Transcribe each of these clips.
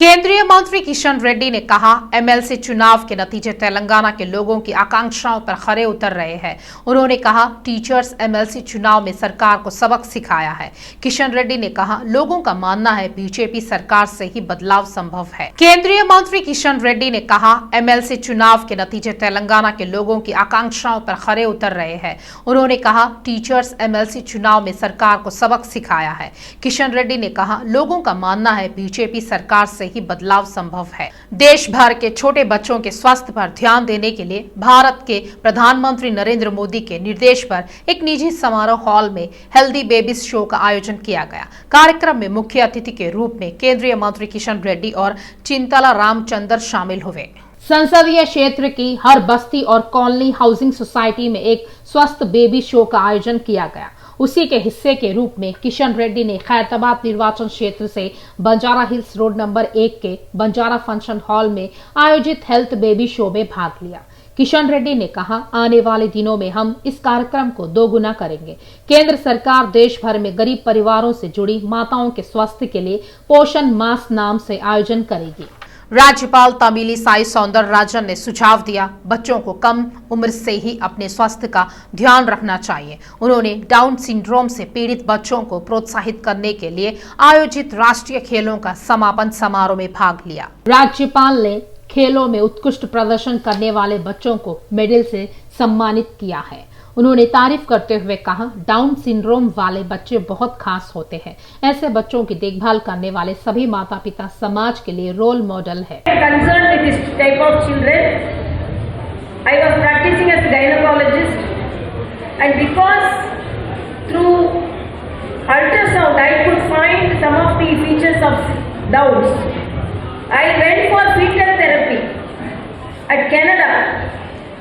केंद्रीय मंत्री किशन रेड्डी ने कहा, एमएलसी चुनाव के नतीजे तेलंगाना के लोगों की आकांक्षाओं पर खरे उतर रहे हैं। उन्होंने कहा, टीचर्स एमएलसी चुनाव में सरकार को सबक सिखाया है। किशन रेड्डी ने कहा, लोगों का मानना है बीजेपी सरकार से ही बदलाव संभव है। केंद्रीय मंत्री किशन रेड्डी ने कहा, एमएलसी चुनाव के नतीजे तेलंगाना के लोगों की आकांक्षाओं पर खरे उतर रहे हैं। उन्होंने कहा, टीचर्स एमएलसी चुनाव में सरकार को सबक सिखाया है। किशन रेड्डी ने कहा, लोगों का मानना है बीजेपी सरकार से ही बदलाव संभव है। देश भर के छोटे बच्चों के स्वास्थ्य पर ध्यान देने के लिए भारत के प्रधानमंत्री नरेंद्र मोदी के निर्देश पर एक निजी समारोह हॉल में हेल्दी बेबीज शो का आयोजन किया गया। कार्यक्रम में मुख्य अतिथि के रूप में केंद्रीय मंत्री किशन रेड्डी और चिंतला रामचंद्र शामिल हुए। संसदीय क्षेत्र की हर बस्ती और कॉलोनी हाउसिंग सोसाइटी में एक स्वस्थ बेबी शो का आयोजन किया गया। उसी के हिस्से के रूप में किशन रेड्डी ने खैरताबाद निर्वाचन क्षेत्र से बंजारा हिल्स रोड नंबर 1 के बंजारा फंक्शन हॉल में आयोजित हेल्थ बेबी शो में भाग लिया। किशन रेड्डी ने कहा, आने वाले दिनों में हम इस कार्यक्रम को दोगुना करेंगे। केंद्र सरकार देश भर में गरीब परिवारों से जुड़ी माताओं के स्वास्थ्य के लिए पोषण मास नाम से आयोजन करेगी। राज्यपाल तमिलिसाई सौंदरराजन ने सुझाव दिया, बच्चों को कम उम्र से ही अपने स्वास्थ्य का ध्यान रखना चाहिए। उन्होंने डाउन सिंड्रोम से पीड़ित बच्चों को प्रोत्साहित करने के लिए आयोजित राष्ट्रीय खेलों का समापन समारोह में भाग लिया। राज्यपाल ने खेलों में उत्कृष्ट प्रदर्शन करने वाले बच्चों को मेडल से सम्मानित किया है। उन्होंने तारीफ करते हुए कहा, डाउन सिंड्रोम वाले बच्चे बहुत खास होते हैं। ऐसे बच्चों की देखभाल करने वाले सभी माता पिता समाज के लिए रोल मॉडल है।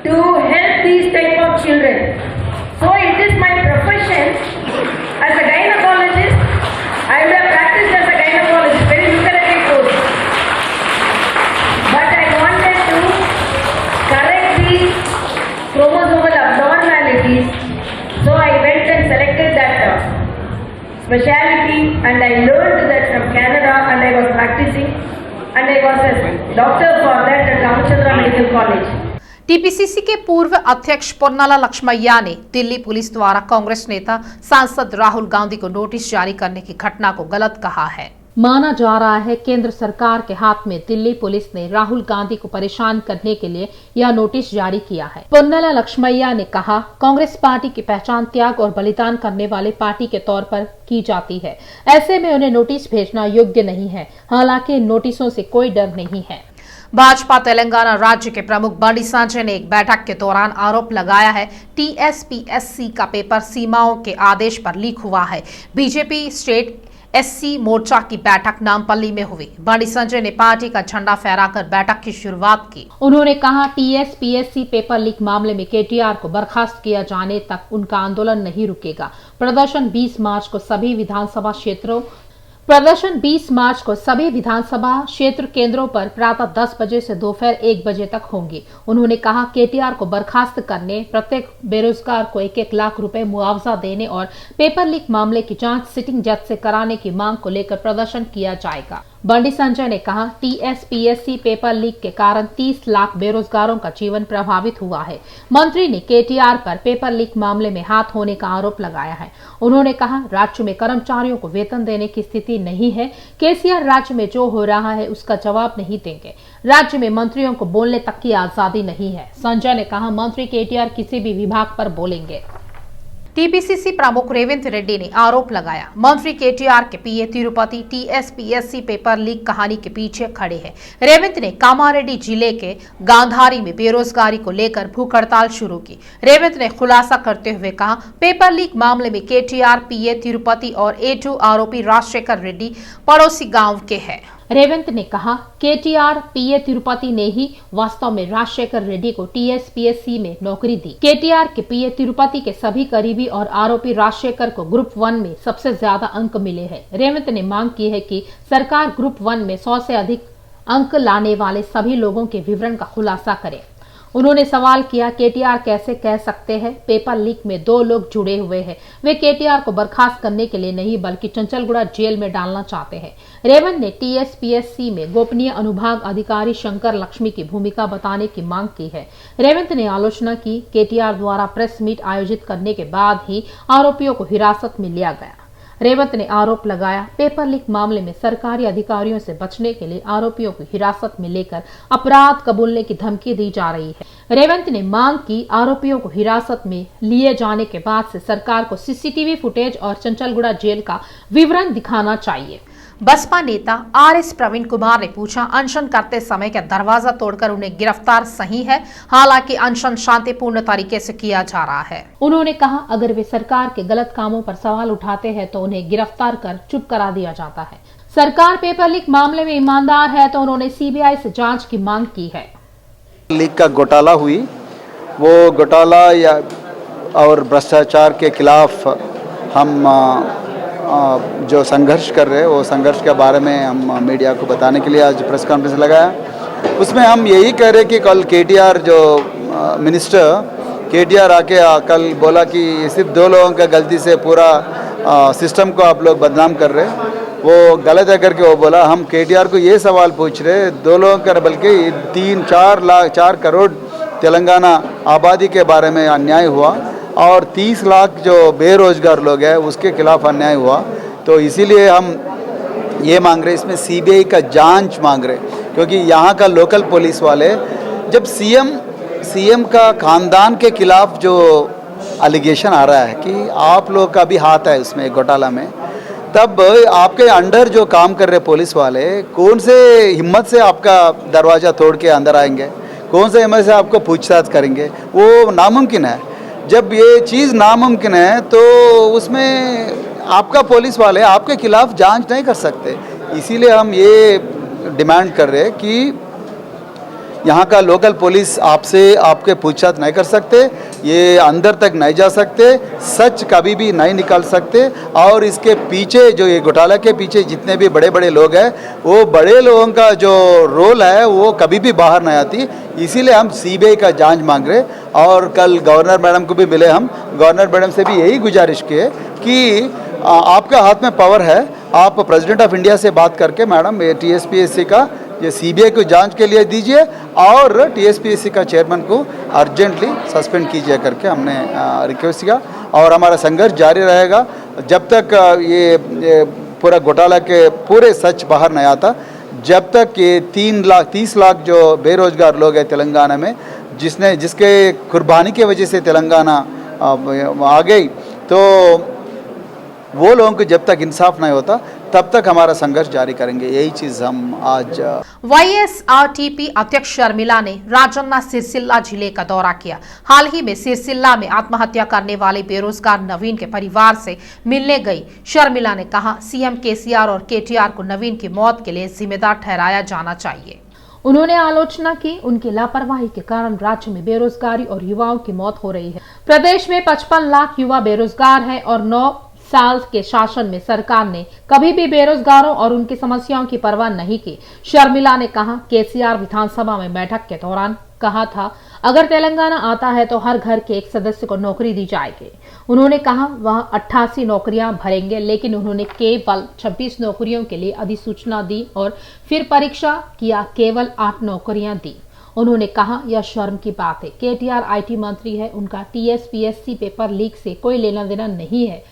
to help these type of children. So it is my profession as a gynecologist. I would have practiced as a gynecologist, very lucrative course. But I wanted to correct the chromosomal abnormalities. So I went and selected that specialty and I learned that from Canada and I was practicing and I was a doctor for that at Ramachandra Medical College. TPCC के पूर्व अध्यक्ष पोन्नाला लक्ष्मయ్య ने Delhi police द्वारा कांग्रेस नेता सांसद राहुल गांधी को notice जारी करने की घटना को गलत कहा है। माना जा रहा है केंद्र सरकार के हाथ में दिल्ली पुलिस ने राहुल गांधी को परेशान करने के लिए यह नोटिस जारी किया है। पोन्नाला लक्ष्मయ్య ने कहा, कांग्रेस पार्टी की पहचान त्याग और बलिदान करने वाले पार्टी के तौर पर की जाती है। ऐसे में उन्हें नोटिस भेजना योग्य नहीं है। हालांकि इन नोटिसों से कोई डर नहीं है। भाजपा तेलंगाना राज्य के प्रमुख बंडी संजय ने एक बैठक के दौरान आरोप लगाया है, टीएसपीएससी का पेपर सीमाओं के आदेश पर लीक हुआ है। बीजेपी स्टेट एससी मोर्चा की बैठक नामपल्ली में हुई। बंडी संजय ने पार्टी का झंडा फहराकर बैठक की शुरुआत की। उन्होंने कहा, टीएसपीएससी पेपर लीक मामले में केटीआर को बर्खास्त किया जाने तक उनका आंदोलन नहीं रुकेगा। प्रदर्शन 20 मार्च को सभी विधानसभा क्षेत्र केंद्रों पर प्रातः 10 बजे से दोपहर 1 बजे तक होंगी। उन्होंने कहा, केटीआर को बर्खास्त करने, प्रत्येक बेरोजगार को 1-1 लाख रुपए मुआवजा देने और पेपर लीक मामले की जांच सिटिंग जज से कराने की मांग को लेकर प्रदर्शन किया जाएगा। बंडी संजय ने कहा, टीएसपीएससी पेपर लीक के कारण 30 लाख बेरोजगारों का जीवन प्रभावित हुआ है। मंत्री ने केटीआर पर पेपर लीक मामले में हाथ होने का आरोप लगाया है। उन्होंने कहा, राज्य में कर्मचारियों को वेतन देने की स्थिति नहीं है। केसीआर राज्य में जो हो रहा है उसका जवाब नहीं देंगे। राज्य में मंत्रियों को बोलने तक की आजादी नहीं है। संजय ने कहा, मंत्री केटीआर किसी भी विभाग पर बोलेंगे। टीपीसीसी प्रमुख रेवंत रेड्डी ने आरोप लगाया, मंत्री केटीआर के पीए तिरुपति टीएसपीएससी पेपर लीक कहानी के पीछे खड़े हैं। रेवंत ने कामारेड्डी जिले के गांधारी में बेरोजगारी को लेकर भूख हड़ताल शुरू की। रेवंत ने खुलासा करते हुए कहा, पेपर लीक मामले में केटीआर, पीए तिरुपति और A2 आरोपी राजशेखर रेड्डी पड़ोसी गांव के हैं। रेवंत ने कहा, केटीआर, पीए तिरुपति ने ही वास्तव में राजशेखर रेड्डी को टीएसपीएससी में नौकरी दी। केटीआर के पीए तिरुपति के सभी करीबी और आरोपी राजशेखर को ग्रुप 1 में सबसे ज्यादा अंक मिले हैं। रेवंत ने मांग की है कि सरकार ग्रुप 1 में 100 से अधिक अंक लाने वाले सभी लोगों के विवरण का खुलासा करे। उन्होंने सवाल किया, केटीआर कैसे कह सकते हैं पेपर लीक में 2 लोग जुड़े हुए हैं। वे केटीआर को बर्खास्त करने के लिए नहीं बल्कि चंचलगुड़ा जेल में डालना चाहते हैं। रेवंत ने टीएसपीएससी में गोपनीय अनुभाग अधिकारी शंकर लक्ष्मी की भूमिका बताने की मांग की है। रेवंत ने आलोचना की, केटीआर द्वारा प्रेस मीट आयोजित करने के बाद ही आरोपियों को हिरासत में लिया गया। रेवंत ने आरोप लगाया, पेपर लीक मामले में सरकारी अधिकारियों से बचने के लिए आरोपियों को हिरासत में लेकर अपराध कबूलने की धमकी दी जा रही है। रेवंत ने मांग की, आरोपियों को हिरासत में लिए जाने के बाद से सरकार को सीसीटीवी फुटेज और चंचलगुड़ा जेल का विवरण दिखाना चाहिए। बसपा नेता आरएस प्रवीण कुमार ने पूछा, अनशन करते समय क्या दरवाजा तोड़कर उन्हें गिरफ्तार सही है? हालांकि अनशन शांतिपूर्ण तरीके से किया जा रहा है। उन्होंने कहा, अगर वे सरकार के गलत कामों पर सवाल उठाते हैं तो उन्हें गिरफ्तार कर चुप करा दिया जाता है। सरकार पेपर लीक मामले में ईमानदार है तो उन्होंने सीबीआई से जाँच की मांग की है। लीक का घोटाला हुई, वो घोटाला और भ्रष्टाचार के खिलाफ हम जो संघर्ष कर रहे हैं, वो संघर्ष के बारे में हम मीडिया को बताने के लिए आज प्रेस कॉन्फ्रेंस लगाया। उसमें हम यही कह रहे कि कल केटीआर जो मिनिस्टर केटीआर आके कल बोला कि सिर्फ 2 लोगों का गलती से पूरा सिस्टम को आप लोग बदनाम कर रहे, वो गलत है करके वो बोला। हम केटीआर को ये सवाल पूछ रहे, 2 लोगों का बल्कि 4 करोड़ तेलंगाना आबादी के बारे में अन्याय हुआ और 30 लाख जो बेरोजगार लोग हैं उसके खिलाफ अन्याय हुआ। तो इसीलिए हम ये मांग रहे, इसमें सीबीआई का जांच मांग रहे, क्योंकि यहाँ का लोकल पुलिस वाले जब सीएम का खानदान के खिलाफ जो एलिगेशन आ रहा है कि आप लोग का भी हाथ है उसमें घोटाला में, तब आपके अंडर जो काम कर रहे पुलिस वाले कौन से हिम्मत से आपका दरवाज़ा तोड़ के अंदर आएंगे, कौन से हिम्मत से आपको पूछताछ करेंगे? वो नामुमकिन है। जब ये चीज़ नामुमकिन है तो उसमें आपका पुलिस वाले आपके खिलाफ जांच नहीं कर सकते। इसीलिए हम ये डिमांड कर रहे हैं कि यहाँ का लोकल पुलिस आपसे आपके पूछताछ नहीं कर सकते, ये अंदर तक नहीं जा सकते, सच कभी भी नहीं निकाल सकते। और इसके पीछे जो ये घोटाला के पीछे जितने भी बड़े बड़े लोग हैं, वो बड़े लोगों का जो रोल है वो कभी भी बाहर नहीं आती। इसीलिए हम सीबीआई का जांच मांग रहे। और कल गवर्नर मैडम को भी मिले, हम गवर्नर मैडम से भी यही गुजारिश किए कि आपका हाथ में पावर है, आप प्रेसिडेंट ऑफ इंडिया से बात करके मैडम ये टीएसपीएससी का ये सीबीआई को जांच के लिए दीजिए और टीएसपीएससी का चेयरमैन को अर्जेंटली सस्पेंड कीजिए करके हमने रिक्वेस्ट किया। और हमारा संघर्ष जारी रहेगा जब तक ये पूरा घोटाला के पूरे सच बाहर नहीं आता, जब तक ये 30 लाख जो बेरोजगार लोग हैं तेलंगाना में, जिसके कुर्बानी की वजह से तेलंगाना आ गई, तो वो लोगों को जब तक इंसाफ नहीं होता तब तक हमारा संघर्ष जारी करेंगे। यही चीज हम आज वाईएसआरटीपी अध्यक्ष शर्मिला ने राजन्ना सिरसिल्ला जिले का दौरा किया। हाल ही में सिरसिल्ला में आत्महत्या करने वाले बेरोजगार नवीन के परिवार से मिलने गई शर्मिला ने कहा, सीएम केसीआर और केटीआर को नवीन की मौत के लिए जिम्मेदार ठहराया जाना चाहिए। उन्होंने आलोचना की, उनकी लापरवाही के कारण राज्य में बेरोजगारी और युवाओं की मौत हो रही है। प्रदेश में 55 लाख युवा बेरोजगार हैं और 9 साल के शासन में सरकार ने कभी भी बेरोजगारों और उनकी समस्याओं की परवाह नहीं की। शर्मिला ने कहा, केसीआर विधानसभा में बैठक के दौरान कहा था, अगर तेलंगाना आता है तो हर घर के एक सदस्य को नौकरी दी जाएगी। उन्होंने कहा वह 88 नौकरियां भरेंगे, लेकिन उन्होंने केवल 26 नौकरियों के लिए अधिसूचना दी और फिर परीक्षा किया, केवल 8 नौकरियां दी। उन्होंने कहा, यह शर्म की बात है। केटीआर आईटी मंत्री है, उनका टीएसपीएससी पेपर लीक से कोई लेना देना नहीं है,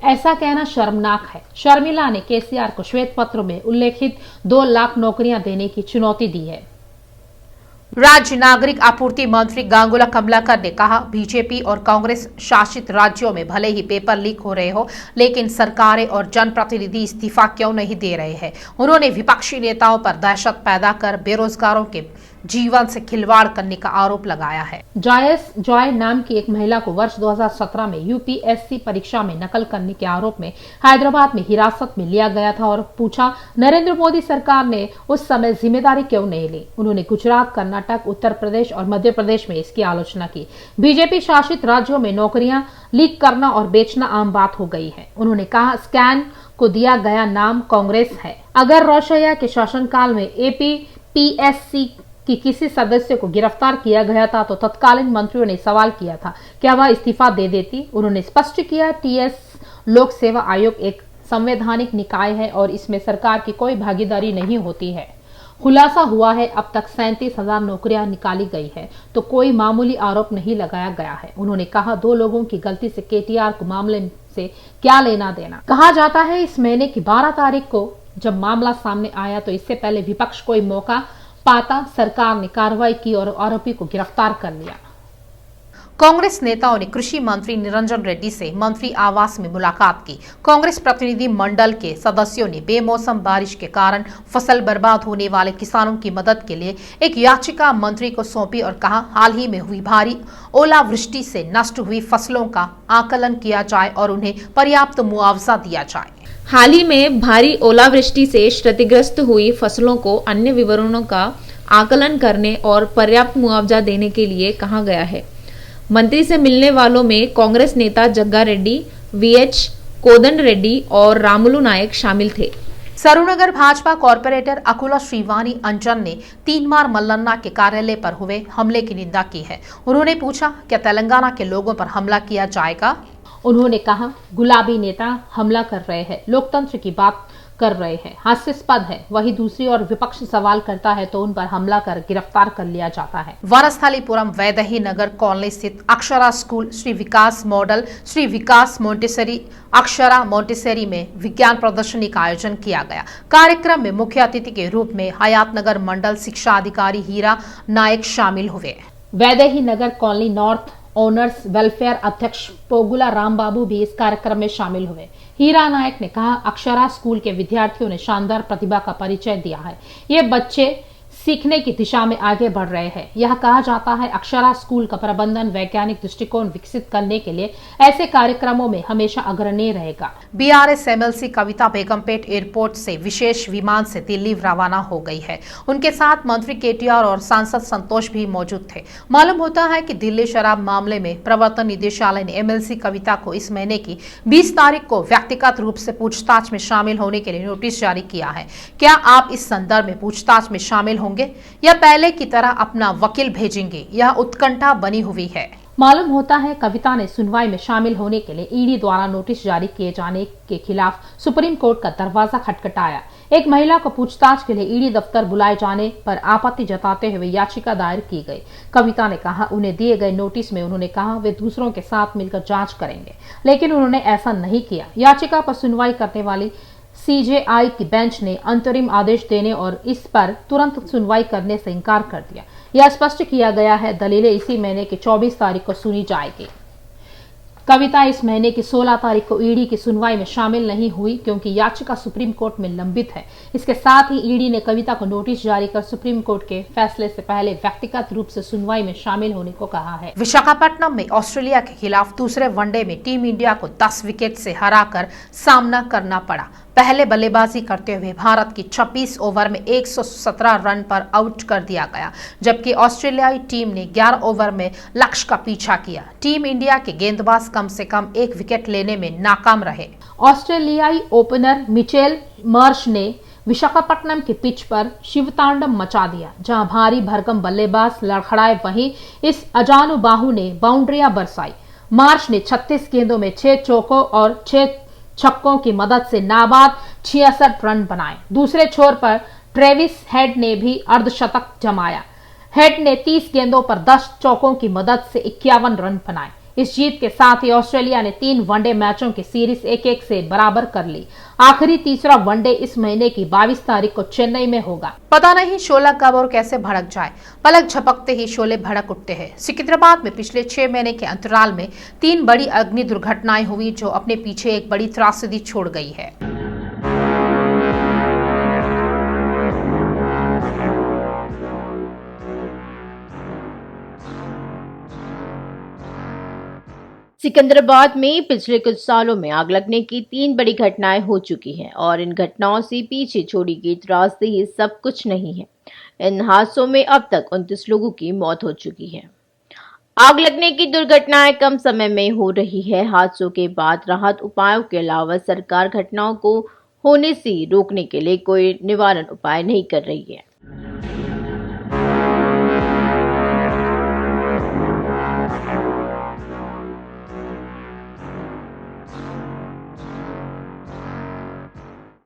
ऐसा कहना शर्मनाक है। शर्मिला ने केसीआर को श्वेत पत्र में उल्लेखित 2 लाख नौकरियां देने की चुनौती दी है। राज्य नागरिक आपूर्ति मंत्री गांगुला कमलाकर ने कहा, बीजेपी और कांग्रेस शासित राज्यों में भले ही पेपर लीक हो रहे हो, लेकिन सरकारें और जनप्रतिनिधि इस्तीफा क्यों नहीं दे रहे हैं। उन्होंने विपक्षी नेताओं पर दहशत पैदा कर बेरोजगारों के जीवन से खिलवाड़ करने का आरोप लगाया है। जॉय नाम की एक महिला को वर्ष 2017 में यूपीएससी परीक्षा में नकल करने के आरोप में हैदराबाद में हिरासत में लिया गया था और पूछा, नरेंद्र मोदी सरकार ने उस समय जिम्मेदारी क्यों नहीं ली। उन्होंने गुजरात, कर्नाटक, उत्तर प्रदेश और मध्य प्रदेश में इसकी आलोचना की। बीजेपी शासित राज्यों में नौकरियां लीक करना और बेचना आम बात हो गई है। उन्होंने कहा, स्कैन को दिया गया नाम कांग्रेस है। अगर रोशैया के शासनकाल में एपीपीएससी कि किसी सदस्य को गिरफ्तार किया गया था तो तत्कालीन मंत्रियों ने सवाल किया था क्या वह इस्तीफा दे देती। उन्होंने स्पष्ट किया टीएस लोक सेवा आयोग एक संवैधानिक निकाय है और इसमें सरकार की कोई भागीदारी नहीं होती है। खुलासा हुआ है अब तक 37,000 नौकरियां निकाली गई है तो कोई मामूली आरोप नहीं लगाया गया है। उन्होंने कहा 2 लोगों की गलती से केटीआर को मामले से क्या लेना देना। कहा जाता है इस महीने की 12 तारीख को जब मामला सामने आया तो इससे पहले विपक्ष कोई मौका पाता सरकार ने कार्रवाई की और आरोपी को गिरफ्तार कर लिया। कांग्रेस नेताओं ने कृषि मंत्री निरंजन रेड्डी से मंत्री आवास में मुलाकात की। कांग्रेस प्रतिनिधि मंडल के सदस्यों ने बेमौसम बारिश के कारण फसल बर्बाद होने वाले किसानों की मदद के लिए एक याचिका मंत्री को सौंपी और कहा हाल ही में हुई भारी ओलावृष्टि से नष्ट हुई फसलों का आकलन किया जाए और उन्हें पर्याप्त मुआवजा दिया जाए। हाल ही में भारी ओलावृष्टि से क्षतिग्रस्त हुई फसलों को अन्य विवरणों का आकलन करने और पर्याप्त मुआवजा देने के लिए कहा गया है। मंत्री से मिलने वालों में कांग्रेस नेता जग्गा रेड्डी, वीएच कोदंड रेड्डी और रामुलु नायक शामिल थे। सरूनगर भाजपा कॉर्पोरेटर अकुला श्रीवाणी अंजन ने 3 बार मल्लन्ना के कार्यालय पर हुए हमले की निंदा की है। उन्होंने पूछा क्या तेलंगाना के लोगों पर हमला किया जाएगा। उन्होंने कहा गुलाबी नेता हमला कर रहे हैं, लोकतंत्र की बात कर रहे हैं, हास्यास्पद है। वही दूसरी ओर विपक्ष सवाल करता है तो उन पर हमला कर गिरफ्तार कर लिया जाता है। वनस्थलीपुरम वैदेही नगर कॉलोनी स्थित अक्षरा स्कूल श्री विकास मॉडल श्री विकास मोंटेसरी अक्षरा मोंटेसरी में विज्ञान प्रदर्शनी का आयोजन किया गया। कार्यक्रम में मुख्य अतिथि के रूप में हयातनगर मंडल शिक्षा अधिकारी हीरा नायक शामिल हुए। वैदेही नगर कॉलोनी नॉर्थ ओनर्स वेलफेयर अध्यक्ष पोगुला रामबाबू भी इस कार्यक्रम में शामिल हुए। हीरा नायक ने कहा अक्षरा स्कूल के विद्यार्थियों ने शानदार प्रतिभा का परिचय दिया है। ये बच्चे सीखने की दिशा में आगे बढ़ रहे हैं। यह कहा जाता है अक्षरा स्कूल का प्रबंधन वैज्ञानिक दृष्टिकोण विकसित करने के लिए ऐसे कार्यक्रमों में हमेशा अग्रणी रहेगा। बीआरएस एमएलसी कविता बेगमपेट एयरपोर्ट से विशेष विमान से दिल्ली रवाना हो गई है। उनके साथ मंत्री केटीआर और सांसद संतोष भी मौजूद थे। मालूम होता है कि दिल्ली शराब मामले में प्रवर्तन निदेशालय ने एमएलसी कविता को इस महीने की 20 तारीख को व्यक्तिगत रूप से पूछताछ में शामिल होने के लिए नोटिस जारी किया है। क्या आप इस संदर्भ में पूछताछ में शामिल होंगे या पहले की तरह अपना वकील भेजेंगे, यह उत्कंठा बनी हुई है। मालूम होता है कविता ने सुनवाई में शामिल होने के लिए ईडी द्वारा नोटिस जारी किए जाने के खिलाफ सुप्रीम कोर्ट का दरवाजा खटखटाया। एक महिला को पूछताछ के लिए ईडी दफ्तर बुलाए जाने पर आपत्ति जताते हुए याचिका दायर की गई। कविता ने कहा उन्हें दिए गए नोटिस में उन्होंने कहा वे दूसरों के साथ मिलकर जांच करेंगे, लेकिन उन्होंने ऐसा नहीं किया। याचिका पर सुनवाई करने वाली सीजेआई की बेंच ने अंतरिम आदेश देने और इस पर तुरंत सुनवाई करने से इनकार कर दिया। यह स्पष्ट किया गया है दलीलें इसी महीने की 24 तारीख को सुनी जाएगी। कविता इस महीने की 16 तारीख को ईडी की सुनवाई में शामिल नहीं हुई क्योंकि याचिका सुप्रीम कोर्ट में लंबित है। इसके साथ ही ईडी ने कविता को नोटिस जारी कर सुप्रीम कोर्ट के फैसले से पहले व्यक्तिगत रूप से सुनवाई में शामिल होने को कहा है। विशाखापट्टनम में ऑस्ट्रेलिया के खिलाफ दूसरे वनडे में टीम इंडिया को 10 विकेट से हराकर सामना करना पड़ा। पहले बल्लेबाजी करते हुए भारत की 26 ओवर में 117 रन पर आउट कर दिया गया, जबकि ऑस्ट्रेलियाई टीम ने 11 ओवर में लक्ष्य का पीछा किया। टीम इंडिया के गेंदबाज कम से कम 1 विकेट लेने में नाकाम रहे। ऑस्ट्रेलियाई ओपनर मिचेल मार्श ने विशाखापट्टनम के पिच पर शिवतांडव मचा दिया, जहां भारी भरकम बल्लेबाज लड़खड़ाए। वहीं इस अजानुबाहु ने बाउंड्रियां बरसाई। मार्श ने 36 गेंदों में 6 चौकों और 6 छक्कों की मदद से नाबाद 66 रन बनाए। दूसरे छोर पर ट्रेविस हेड ने भी अर्धशतक जमाया। हेड ने 30 गेंदों पर 10 चौकों की मदद से 51 रन बनाए। इस जीत के साथ ही ऑस्ट्रेलिया ने 3 वनडे मैचों की सीरीज 1-1 से बराबर कर ली। आखिरी तीसरा वनडे इस महीने की 22 तारीख को चेन्नई में होगा। पता नहीं शोला कब और कैसे भड़क जाए, पलक झपकते ही शोले भड़क उठते हैं। सिकंदराबाद में पिछले 6 महीने के अंतराल में 3 बड़ी अग्नि दुर्घटनाएं हुई जो अपने पीछे एक बड़ी त्रासदी छोड़ गई है। सिकंदराबाद में पिछले कुछ सालों में आग लगने की 3 बड़ी घटनाएं हो चुकी हैं और इन घटनाओं से पीछे छोड़ी गई त्रासदी सब कुछ नहीं है। इन हादसों में अब तक 29 लोगों की मौत हो चुकी है। आग लगने की दुर्घटनाएं कम समय में हो रही है। हादसों के बाद राहत उपायों के अलावा सरकार घटनाओं को होने से रोकने के लिए कोई निवारण उपाय नहीं कर रही है।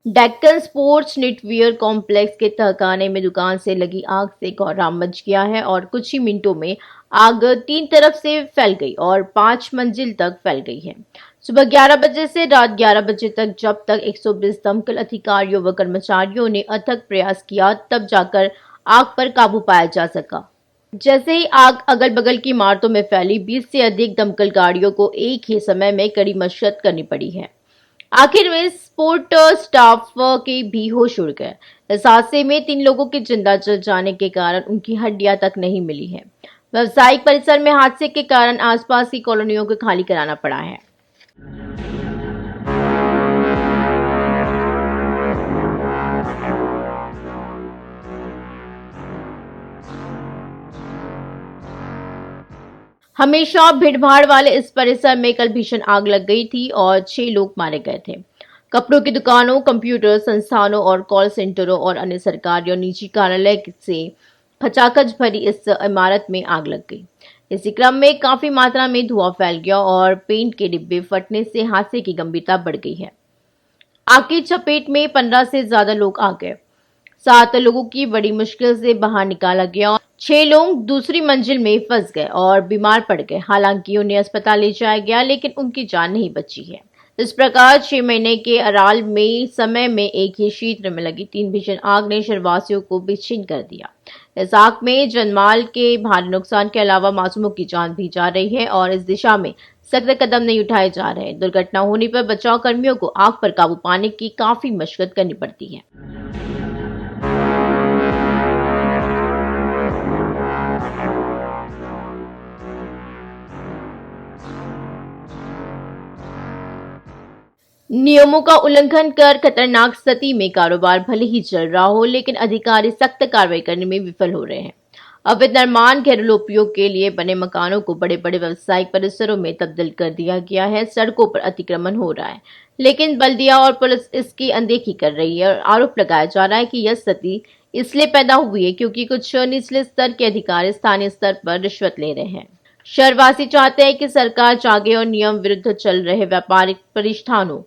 डेक्कन स्पोर्ट्स निटवियर कॉम्प्लेक्स के तहखाने में दुकान से लगी आग से कोहराम मच गया है और कुछ ही मिनटों में आग 3 तरफ से फैल गई और 5 मंजिल तक फैल गई है। सुबह 11 बजे से रात 11 बजे तक जब तक 120 दमकल अधिकारियों व कर्मचारियों ने अथक प्रयास किया तब जाकर आग पर काबू पाया जा सका। जैसे ही आग अगल बगल की इमारतों में फैली 20 से अधिक दमकल गाड़ियों को एक ही समय में कड़ी मशक्कत करनी पड़ी है। आखिर में सपोर्ट स्टाफ के भी होश उड़ गए। इस हादसे में 3 लोगों के जिंदा जल जाने के कारण उनकी हड्डियां तक नहीं मिली है। व्यावसायिक परिसर में हादसे के कारण आसपास की कॉलोनियों को खाली कराना पड़ा है। हमेशा भीड़भाड़ वाले इस परिसर में कल भीषण आग लग गई थी और 6 लोग मारे गए थे। कपड़ों की दुकानों, कंप्यूटर संस्थानों और कॉल सेंटरों और अन्य सरकारी और निजी कार्यालय से खचाखच भरी इस इमारत में आग लग गई। इसी क्रम में काफी मात्रा में धुआं फैल गया और पेंट के डिब्बे फटने से हादसे की गंभीरता बढ़ गई है। आग की चपेट में 15 से ज्यादा लोग आ गए। 7 लोगों की बड़ी मुश्किल से बाहर निकाला गया। 6 लोग दूसरी मंजिल में फंस गए और बीमार पड़ गए। हालांकि उन्हें अस्पताल ले जाया गया लेकिन उनकी जान नहीं बची है। इस प्रकार 6 महीने के अराल में समय में एक ही क्षेत्र में लगी 3 भीषण आग ने शहरवासियों को बेचैन कर दिया। इस आग में जनमाल के भारी नुकसान के अलावा मासूमों की जान भी जा रही है और इस दिशा में सख्त कदम नहीं उठाए जा रहे। दुर्घटना होने पर बचाव कर्मियों को आग पर काबू पाने की काफी मशक्कत करनी पड़ती है। नियमों का उल्लंघन कर खतरनाक स्थिति में कारोबार भले ही चल रहा हो लेकिन अधिकारी सख्त कार्रवाई करने में विफल हो रहे हैं। अवैध निर्माण घरेलू उपयोग के लिए बने मकानों को बड़े बड़े व्यावसायिक परिसरों में तब्दील कर दिया गया है। सड़कों पर अतिक्रमण हो रहा है लेकिन बल्दिया और पुलिस इसकी अनदेखी कर रही है और आरोप लगाया जा रहा है कि यह स्थिति इसलिए पैदा हुई है क्योंकि कुछ निचले स्तर के अधिकारी स्थानीय स्तर पर रिश्वत ले रहे हैं। शहरवासी चाहते हैं कि सरकार जागे और नियम विरुद्ध चल रहे व्यापारिक प्रतिष्ठानों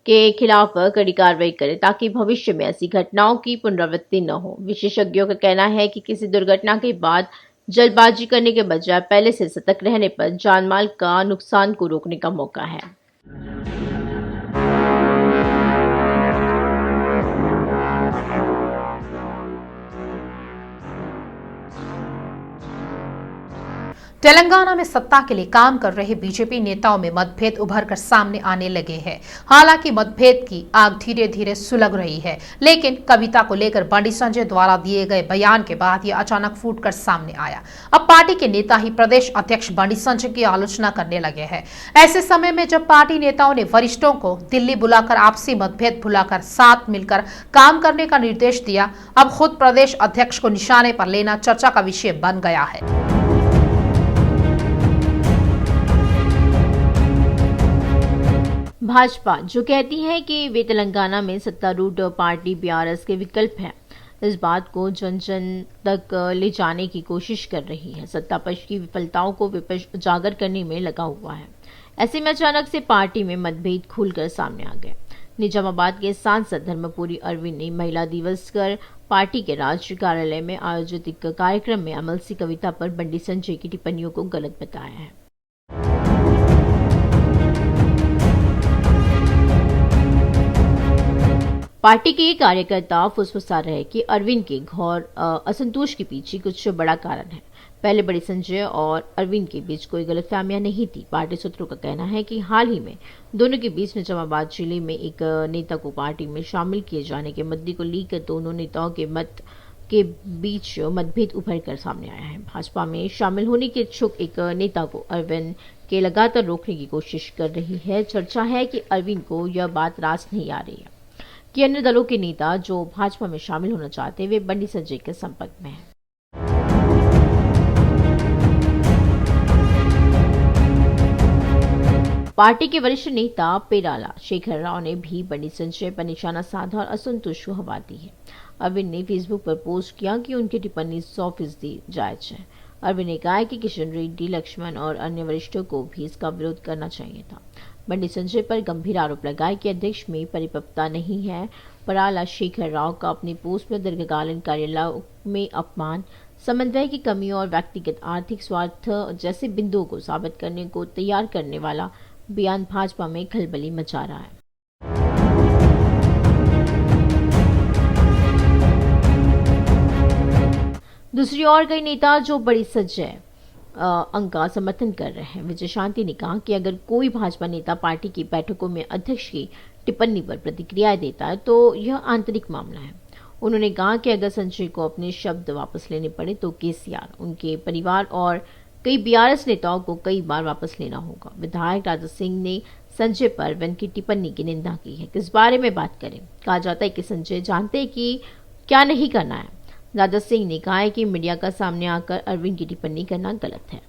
के खिलाफ कड़ी कार्रवाई करे ताकि भविष्य में ऐसी घटनाओं की पुनरावृत्ति न हो। विशेषज्ञों का कहना है कि किसी दुर्घटना के बाद जल्दबाजी करने के बजाय पहले से सतर्क रहने पर जानमाल का नुकसान को रोकने का मौका है। तेलंगाना में सत्ता के लिए काम कर रहे बीजेपी नेताओं में मतभेद उभर कर सामने आने लगे हैं। हालांकि मतभेद की आग धीरे धीरे सुलग रही है लेकिन कविता को लेकर बंडी संजय द्वारा दिए गए बयान के बाद यह अचानक फूटकर सामने आया। अब पार्टी के नेता ही प्रदेश अध्यक्ष बंडी संजय की आलोचना करने लगे हैं। ऐसे समय में जब पार्टी नेताओं ने वरिष्ठों को दिल्ली बुलाकर आपसी मतभेद भुलाकर साथ मिलकर काम करने का निर्देश दिया, अब खुद प्रदेश अध्यक्ष को निशाने पर लेना चर्चा का विषय बन गया है। भाजपा जो कहती है कि वे तेलंगाना में सत्तारूढ़ पार्टी बीआरएस के विकल्प है, इस बात को जन जन तक ले जाने की कोशिश कर रही है। सत्ता पक्ष की विफलताओं को विपक्ष उजागर करने में लगा हुआ है। ऐसे में अचानक से पार्टी में मतभेद खुलकर सामने आ गए। निजामाबाद के सांसद धर्मपुरी अरविंद ने महिला दिवस पर पार्टी के राष्ट्रीय कार्यालय में आयोजित एक कार्यक्रम में एमएलसी कविता पर बंडी संजय की टिप्पणियों को गलत बताया है। पार्टी के कार्यकर्ता फुसफुसा रहे कि अरविंद के घोर असंतोष के पीछे कुछ बड़ा कारण है। पहले बड़ी संजय और अरविंद के बीच कोई गलतफहमियां नहीं थी। पार्टी सूत्रों का कहना है कि हाल ही में दोनों के बीच निजामाबाद जिले में एक नेता को पार्टी में शामिल किए जाने के मुद्दे को लेकर दोनों नेताओं के मत के बीच मतभेद उभर कर सामने आया है। भाजपा में शामिल होने के इच्छुक एक नेता को अरविंद के लगातार रोकने की कोशिश कर रही है। चर्चा है कि अरविंद को यह बात रास नहीं आ रही है कि अन्य दलों के नेता जो भाजपा में शामिल होना चाहते हैं वे बंडी संजय के संपर्क में हैं। पार्टी के वरिष्ठ नेता पेराला शेखर राव ने भी बंडी संजय पर निशाना साधा और असंतोष को हवा दी है। अरविंद ने फेसबुक पर पोस्ट किया कि उनकी टिप्पणी 100% जायज है। अरविंद ने कहा कि किशन रेड्डी, लक्ष्मण और अन्य वरिष्ठों को भी इसका विरोध करना चाहिए था। बंडी संजय पर गंभीर आरोप लगाए कि अध्यक्ष में परिपक्वता नहीं है। पराला शेखर राव का अपनी पोस्ट में दीर्घकालीन कार्यालय में अपमान, समन्वय की कमी और व्यक्तिगत आर्थिक स्वार्थ जैसे बिंदुओं को साबित करने को तैयार करने वाला बयान भाजपा में खलबली मचा रहा है। दूसरी ओर कई नेता जो बड़ी संजय का समर्थन कर रहे हैं। विजय शांति ने कहा कि अगर कोई भाजपा नेता पार्टी की बैठकों में अध्यक्ष की टिप्पणी पर प्रतिक्रियाएं देता है तो यह आंतरिक मामला है। उन्होंने कहा कि अगर संजय को अपने शब्द वापस लेने पड़े तो केसीआर, उनके परिवार और कई बीआरएस नेताओं को कई बार वापस लेना होगा। विधायक राजा सिंह ने संजय पर वन की टिप्पणी की निंदा की है। किस बारे में बात करें? कहा जाता है कि संजय जानते हैं कि क्या नहीं करना है। राजा सिंह ने कहा है कि मीडिया का सामने आकर अरविंद की टिप्पणी करना गलत है।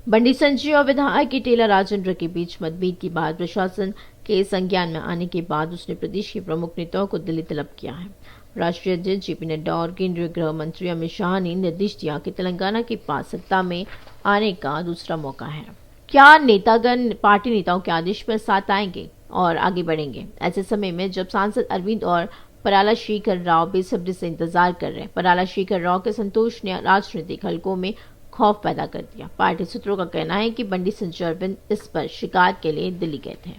बंडी संजय और विधायक के टेलर राजेंद्र के बीच मतभेद के बाद प्रशासन के संज्ञान में आने के बाद उसने प्रदेश के प्रमुख नेताओं को दिल्ली तलब किया है। राष्ट्रीय अध्यक्ष जेपी नड्डा और केंद्रीय गृह मंत्री अमित शाह ने निर्देश दिया कि तेलंगाना के पास सत्ता में आने का दूसरा मौका है। क्या नेतागण पार्टी नेताओं के आदेश पर साथ आएंगे और आगे बढ़ेंगे? ऐसे समय में जब सांसद अरविंद और पराला शेखर राव बेसब्री से इंतजार कर रहे हैं। पराला शेखर राव के संतोष ने राजनीतिक हलकों में खौफ पैदा कर दिया। पार्टी सूत्रों का कहना है कि बंडी संजय अरविंद इस पर शिकायत के लिए दिल्ली गए थे।